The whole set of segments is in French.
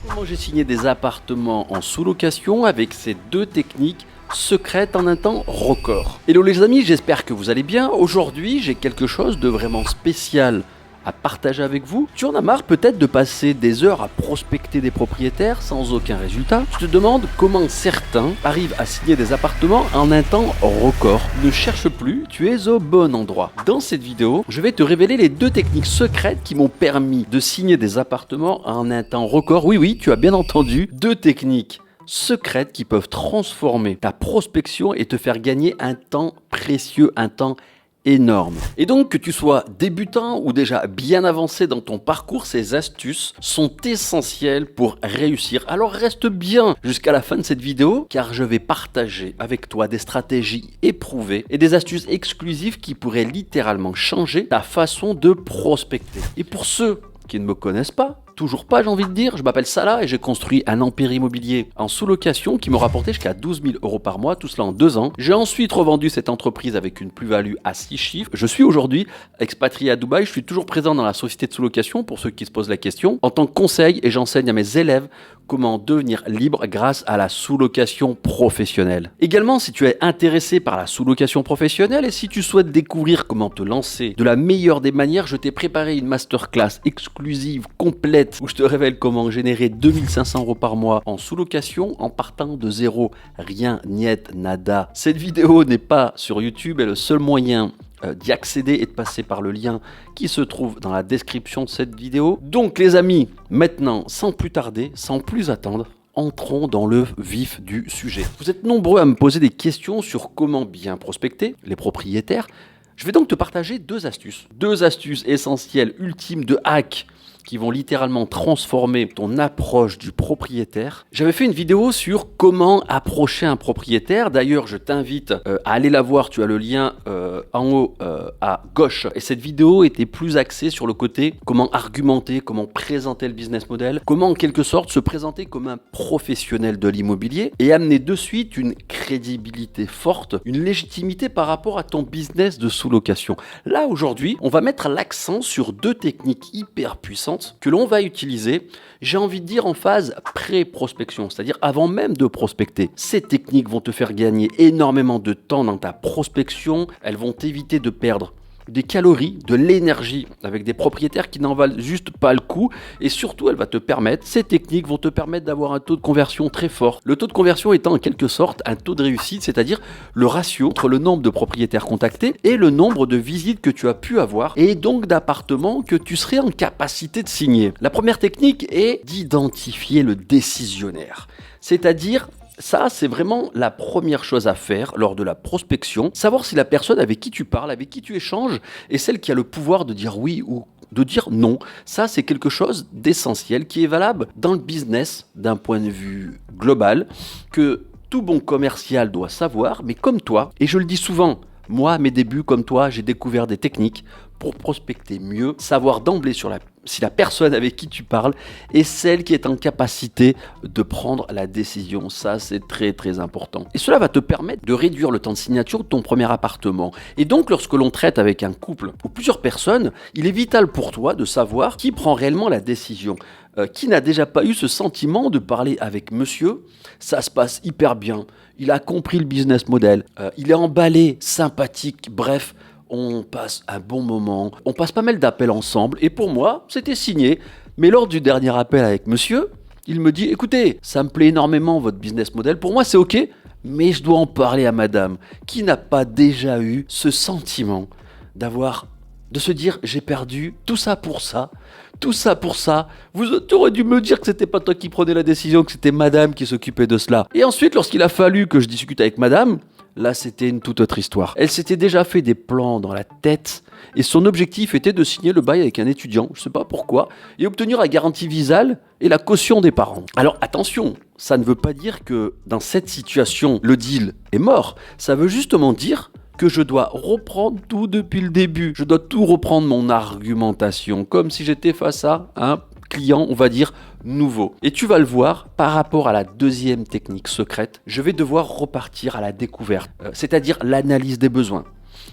Comment j'ai signé des appartements en sous-location avec ces deux techniques secrètes en un temps record. Hello les amis, j'espère que vous allez bien. Aujourd'hui, j'ai quelque chose de vraiment spécial à partager avec vous. Tu en as marre peut-être de passer des heures à prospecter des propriétaires sans aucun résultat. Je te demande comment certains arrivent à signer des appartements en un temps record. Ne cherche plus, tu es au bon endroit. Dans cette vidéo, je vais te révéler les deux techniques secrètes qui m'ont permis de signer des appartements en un temps record. Oui, tu as bien entendu, deux techniques secrètes qui peuvent transformer ta prospection et te faire gagner un temps précieux, un temps énorme. Et donc que tu sois débutant ou déjà bien avancé dans ton parcours, ces astuces sont essentielles pour réussir. Alors reste bien jusqu'à la fin de cette vidéo car je vais partager avec toi des stratégies éprouvées et des astuces exclusives qui pourraient littéralement changer ta façon de prospecter. Et pour ceux qui ne me connaissent pas, toujours pas j'ai envie de dire, je m'appelle Salah et j'ai construit un empire immobilier en sous-location qui me rapportait jusqu'à 12 000 € par mois, tout cela en 2 ans. J'ai ensuite revendu cette entreprise avec une plus-value à 6 chiffres. Je suis aujourd'hui expatrié à Dubaï, je suis toujours présent dans la société de sous-location pour ceux qui se posent la question, en tant que conseil et j'enseigne à mes élèves comment devenir libre grâce à la sous-location professionnelle. Également, si tu es intéressé par la sous-location professionnelle et si tu souhaites découvrir comment te lancer de la meilleure des manières, je t'ai préparé une masterclass exclusive, complète, où je te révèle comment générer 2500 € par mois en sous-location en partant de zéro. Rien, niet, nada. Cette vidéo n'est pas sur YouTube et le seul moyen d'y accéder et de passer par le lien qui se trouve dans la description de cette vidéo. Donc les amis, maintenant, sans plus tarder, sans plus attendre, entrons dans le vif du sujet. Vous êtes nombreux à me poser des questions sur comment bien prospecter les propriétaires. Je vais donc te partager deux astuces essentielles, ultimes de hack qui vont littéralement transformer ton approche du propriétaire. J'avais fait une vidéo sur comment approcher un propriétaire. D'ailleurs, je t'invite à aller la voir. Tu as le lien en haut à gauche. Et cette vidéo était plus axée sur le côté comment argumenter, comment présenter le business model, comment en quelque sorte se présenter comme un professionnel de l'immobilier et amener de suite une crédibilité forte, une légitimité par rapport à ton business de sous-location. Là, aujourd'hui, on va mettre l'accent sur deux techniques hyper puissantes que l'on va utiliser, j'ai envie de dire en phase pré-prospection, c'est-à-dire avant même de prospecter. Ces techniques vont te faire gagner énormément de temps dans ta prospection, elles vont t'éviter de perdre des calories, de l'énergie avec des propriétaires qui n'en valent juste pas le coup et surtout ces techniques vont te permettre d'avoir un taux de conversion très fort. Le taux de conversion étant en quelque sorte un taux de réussite, c'est-à-dire le ratio entre le nombre de propriétaires contactés et le nombre de visites que tu as pu avoir et donc d'appartements que tu serais en capacité de signer. La première technique est d'identifier le décisionnaire, c'est-à-dire ça, c'est vraiment la première chose à faire lors de la prospection. Savoir si la personne avec qui tu parles, avec qui tu échanges, est celle qui a le pouvoir de dire oui ou de dire non. Ça, c'est quelque chose d'essentiel qui est valable dans le business d'un point de vue global, que tout bon commercial doit savoir, mais comme toi, et je le dis souvent, moi, à mes débuts, comme toi, j'ai découvert des techniques pour prospecter mieux, savoir d'emblée si la personne avec qui tu parles est celle qui est en capacité de prendre la décision. Ça, c'est très très important. Et cela va te permettre de réduire le temps de signature de ton premier appartement. Et donc, lorsque l'on traite avec un couple ou plusieurs personnes, il est vital pour toi de savoir qui prend réellement la décision. Qui n'a déjà pas eu ce sentiment de parler avec monsieur, ça se passe hyper bien, il a compris le business model, il est emballé, sympathique, bref, on passe un bon moment, on passe pas mal d'appels ensemble et pour moi, c'était signé. Mais lors du dernier appel avec monsieur, il me dit « Écoutez, ça me plaît énormément votre business model, pour moi c'est ok, mais je dois en parler à madame. » Qui n'a pas déjà eu ce sentiment de se dire « J'ai perdu tout ça pour ça ». Tout ça pour ça, vous auriez dû me dire que c'était pas toi qui prenais la décision, que c'était madame qui s'occupait de cela. Et ensuite, lorsqu'il a fallu que je discute avec madame, là c'était une toute autre histoire. Elle s'était déjà fait des plans dans la tête et son objectif était de signer le bail avec un étudiant, je sais pas pourquoi, et obtenir la garantie visale et la caution des parents. Alors attention, ça ne veut pas dire que dans cette situation, le deal est mort. Ça veut justement dire que je dois reprendre tout depuis le début. Je dois tout reprendre mon argumentation, comme si j'étais face à un client, on va dire, nouveau. Et tu vas le voir, par rapport à la deuxième technique secrète, je vais devoir repartir à la découverte, c'est-à-dire l'analyse des besoins.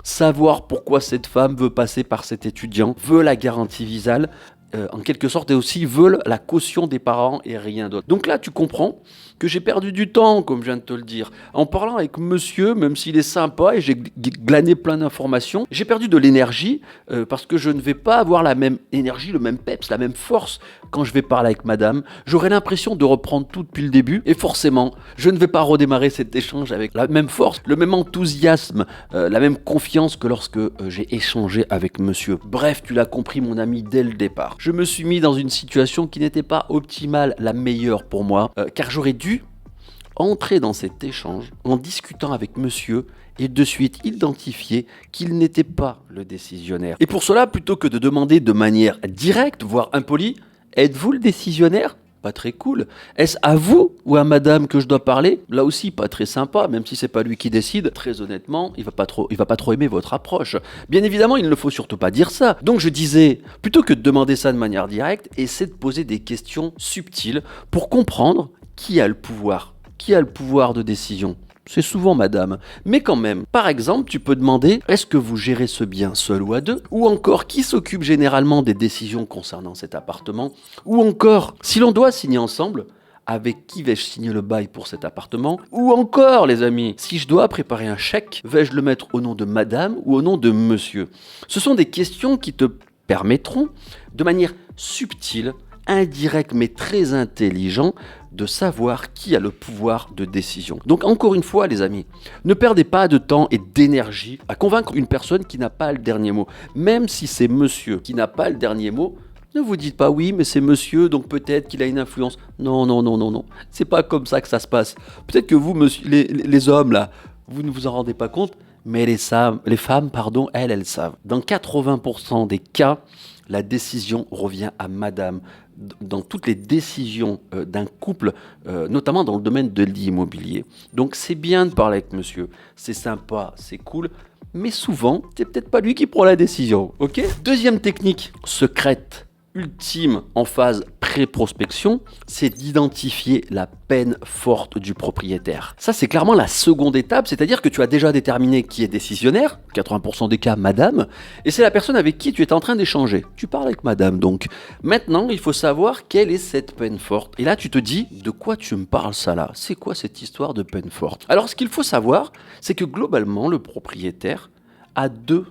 Savoir pourquoi cette femme veut passer par cet étudiant, veut la garantie visale, veut la caution des parents. Alors attention, ça ne veut pas dire que dans cette situation, le deal est mort. Ça veut juste dire que je dois reprendre tout depuis le début. Je dois tout reprendre mon argumentation, comme si j'étais face à un client, on va dire, nouveau. Et tu vas le voir, par rapport à la deuxième technique secrète, je vais devoir repartir à la découverte, c'est-à-dire l'analyse des besoins. Savoir pourquoi cette femme veut passer par cet étudiant, veut la garantie visale, en quelque sorte, et aussi veulent la caution des parents et rien d'autre. Donc là, tu comprends que j'ai perdu du temps, comme je viens de te le dire, en parlant avec monsieur, même s'il est sympa et j'ai glané plein d'informations, j'ai perdu de l'énergie parce que je ne vais pas avoir la même énergie, le même peps, la même force quand je vais parler avec madame. J'aurai l'impression de reprendre tout depuis le début et forcément, je ne vais pas redémarrer cet échange avec la même force, le même enthousiasme, la même confiance que lorsque j'ai échangé avec monsieur. Bref, tu l'as compris mon ami dès le départ. Je me suis mis dans une situation qui n'était pas optimale, la meilleure pour moi, car j'aurais dû entrer dans cet échange en discutant avec monsieur et de suite identifier qu'il n'était pas le décisionnaire. Et pour cela, plutôt que de demander de manière directe, voire impolie, êtes-vous le décisionnaire ? Pas très cool. Est-ce à vous ou à madame que je dois parler ? Là aussi, pas très sympa, même si c'est pas lui qui décide. Très honnêtement, il va pas trop aimer votre approche. Bien évidemment, il ne faut surtout pas dire ça. Donc je disais, plutôt que de demander ça de manière directe, essaie de poser des questions subtiles pour comprendre qui a le pouvoir. Qui a le pouvoir de décision ? C'est souvent madame. Mais quand même, par exemple, tu peux demander, est-ce que vous gérez ce bien seul ou à deux ? Ou encore, qui s'occupe généralement des décisions concernant cet appartement ? Ou encore, si l'on doit signer ensemble, avec qui vais-je signer le bail pour cet appartement ? Ou encore, les amis, si je dois préparer un chèque, vais-je le mettre au nom de madame ou au nom de monsieur ? Ce sont des questions qui te permettront, de manière subtile, indirect mais très intelligent, de savoir qui a le pouvoir de décision. Donc encore une fois les amis, ne perdez pas de temps et d'énergie à convaincre une personne qui n'a pas le dernier mot. Même si c'est monsieur qui n'a pas le dernier mot, ne vous dites pas oui mais c'est monsieur donc peut-être qu'il a une influence. Non, non, non, non, non. C'est pas comme ça que ça se passe. Peut-être que vous, monsieur, les hommes là, vous ne vous en rendez pas compte, mais les femmes, elles savent. Dans 80% des cas, la décision revient à madame. Dans toutes les décisions d'un couple, notamment dans le domaine de l'immobilier. Donc c'est bien de parler avec monsieur, c'est sympa, c'est cool, mais souvent, c'est peut-être pas lui qui prend la décision, ok ? Deuxième technique secrète, ultime en phase pré-prospection, c'est d'identifier la peine forte du propriétaire. Ça, c'est clairement la seconde étape, c'est-à-dire que tu as déjà déterminé qui est décisionnaire, 80% des cas, madame, et c'est la personne avec qui tu es en train d'échanger. Tu parles avec madame, donc. Maintenant, il faut savoir quelle est cette peine forte. Et là, tu te dis, de quoi tu me parles ça là ? C'est quoi cette histoire de peine forte ? Alors, ce qu'il faut savoir, c'est que globalement, le propriétaire a deux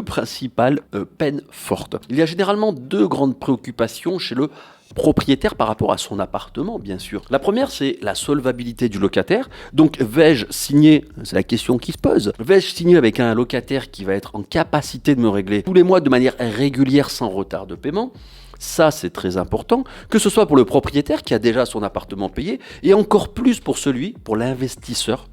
principales peines fortes. Il y a généralement deux grandes préoccupations chez le propriétaire par rapport à son appartement, bien sûr. La première, c'est la solvabilité du locataire. Donc, vais-je signer, c'est la question qui se pose, vais-je signer avec un locataire qui va être en capacité de me régler tous les mois de manière régulière sans retard de paiement ? Ça, c'est très important, que ce soit pour le propriétaire qui a déjà son appartement payé, et encore plus pour l'investisseur,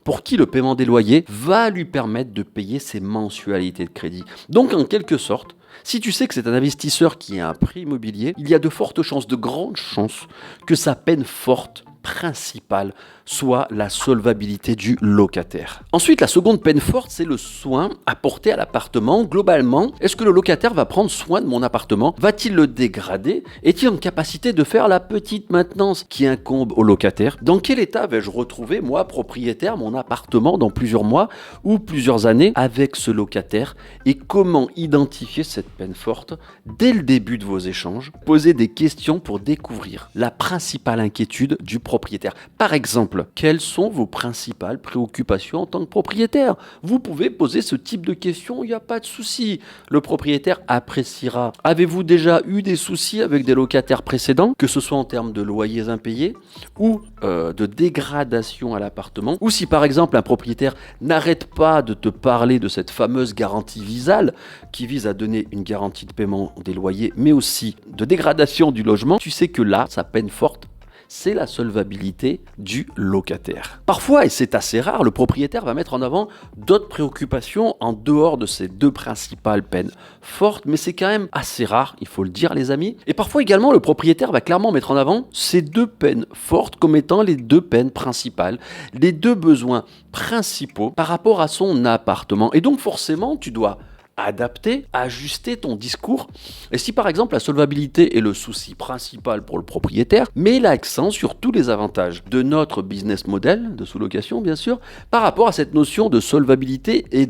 pour qui le paiement des loyers va lui permettre de payer ses mensualités de crédit. Donc en quelque sorte, si tu sais que c'est un investisseur qui a un prêt immobilier, il y a de fortes chances, de grandes chances, que sa peine forte principale soit la solvabilité du locataire. Ensuite, la seconde peine forte, c'est le soin apporté à l'appartement. Globalement, est-ce que le locataire va prendre soin de mon appartement ? Va-t-il le dégrader ? Est-il en capacité de faire la petite maintenance qui incombe au locataire ? Dans quel état vais-je retrouver, moi, propriétaire, mon appartement dans plusieurs mois ou plusieurs années avec ce locataire ? Et comment identifier cette peine forte dès le début de vos échanges ? Posez des questions pour découvrir la principale inquiétude du propriétaire. Par exemple, quelles sont vos principales préoccupations en tant que propriétaire ? Vous pouvez poser ce type de questions, il n'y a pas de souci. Le propriétaire appréciera. Avez-vous déjà eu des soucis avec des locataires précédents, que ce soit en termes de loyers impayés ou de dégradation à l'appartement, ou si par exemple un propriétaire n'arrête pas de te parler de cette fameuse garantie Visale qui vise à donner une garantie de paiement des loyers, mais aussi de dégradation du logement, tu sais que là, sa peine forte, c'est la solvabilité du locataire. Parfois, et c'est assez rare, le propriétaire va mettre en avant d'autres préoccupations en dehors de ces deux principales peines fortes, mais c'est quand même assez rare, il faut le dire les amis. Et parfois également, le propriétaire va clairement mettre en avant ces deux peines fortes comme étant les deux peines principales, les deux besoins principaux par rapport à son appartement. Et donc forcément, tu dois adapter, ajuster ton discours. Et si par exemple la solvabilité est le souci principal pour le propriétaire, mets l'accent sur tous les avantages de notre business model de sous-location bien sûr, par rapport à cette notion de solvabilité et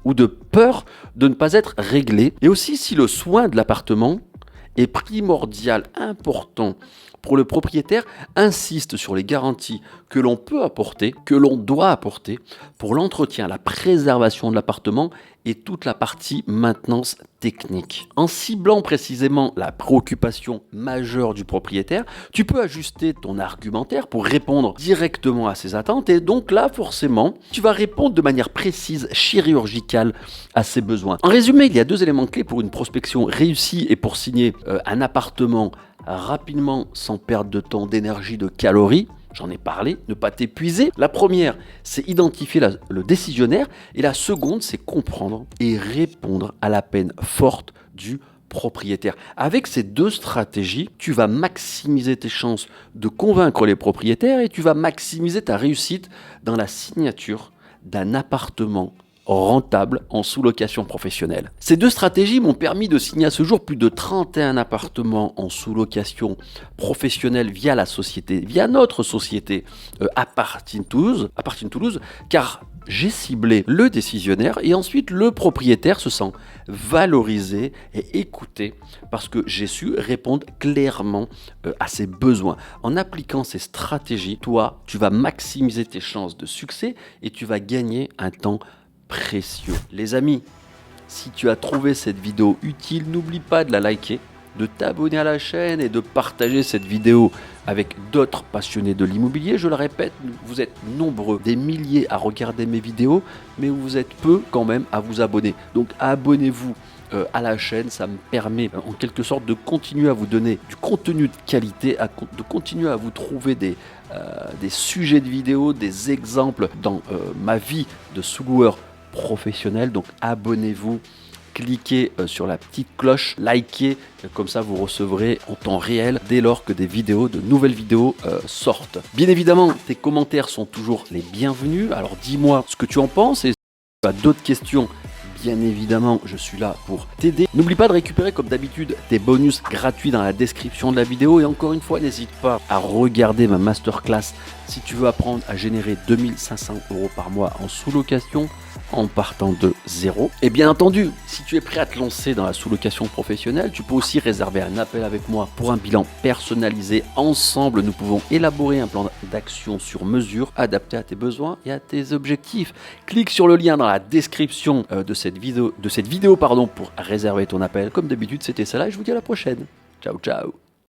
ou de peur de ne pas être réglé. Et aussi si le soin de l'appartement est primordial, important pour le propriétaire, insiste sur les garanties que l'on peut apporter, que l'on doit apporter pour l'entretien, la préservation de l'appartement et toute la partie maintenance technique. En ciblant précisément la préoccupation majeure du propriétaire, tu peux ajuster ton argumentaire pour répondre directement à ses attentes et donc là, forcément, tu vas répondre de manière précise, chirurgicale à ses besoins. En résumé, il y a 2 éléments clés pour une prospection réussie et pour signer un appartement rapidement, sans perdre de temps, d'énergie, de calories. J'en ai parlé, ne pas t'épuiser. La première, c'est identifier le décisionnaire. Et la seconde, c'est comprendre et répondre à la peine forte du propriétaire. Avec ces 2 stratégies, tu vas maximiser tes chances de convaincre les propriétaires et tu vas maximiser ta réussite dans la signature d'un appartement rentable en sous-location professionnelle. Ces 2 stratégies m'ont permis de signer à ce jour plus de 31 appartements en sous-location professionnelle via notre société Appartine Toulouse, car j'ai ciblé le décisionnaire et ensuite le propriétaire se sent valorisé et écouté parce que j'ai su répondre clairement à ses besoins. En appliquant ces stratégies, toi, tu vas maximiser tes chances de succès et tu vas gagner un temps précieux. Les amis, si tu as trouvé cette vidéo utile, n'oublie pas de la liker, de t'abonner à la chaîne et de partager cette vidéo avec d'autres passionnés de l'immobilier. Je le répète, vous êtes nombreux, des milliers à regarder mes vidéos, mais vous êtes peu quand même à vous abonner. Donc abonnez-vous à la chaîne, ça me permet en quelque sorte de continuer à vous donner du contenu de qualité, de continuer à vous trouver des sujets de vidéos, des exemples dans ma vie de sous-loueur professionnel. Donc abonnez-vous, cliquez sur la petite cloche, likez, comme ça vous recevrez en temps réel dès lors que de nouvelles vidéos sortent. Bien évidemment, tes commentaires sont toujours les bienvenus, alors dis-moi ce que tu en penses et si tu as d'autres questions, bien évidemment, je suis là pour t'aider. N'oublie pas de récupérer comme d'habitude tes bonus gratuits dans la description de la vidéo et encore une fois, n'hésite pas à regarder ma masterclass si tu veux apprendre à générer 2500 € par mois en sous-location en partant de zéro. Et bien entendu, si tu es prêt à te lancer dans la sous-location professionnelle, tu peux aussi réserver un appel avec moi pour un bilan personnalisé. Ensemble, nous pouvons élaborer un plan d'action sur mesure adapté à tes besoins et à tes objectifs. Clique sur le lien dans la description de cette vidéo pour réserver ton appel. Comme d'habitude, c'était ça là et je vous dis à la prochaine. Ciao, ciao.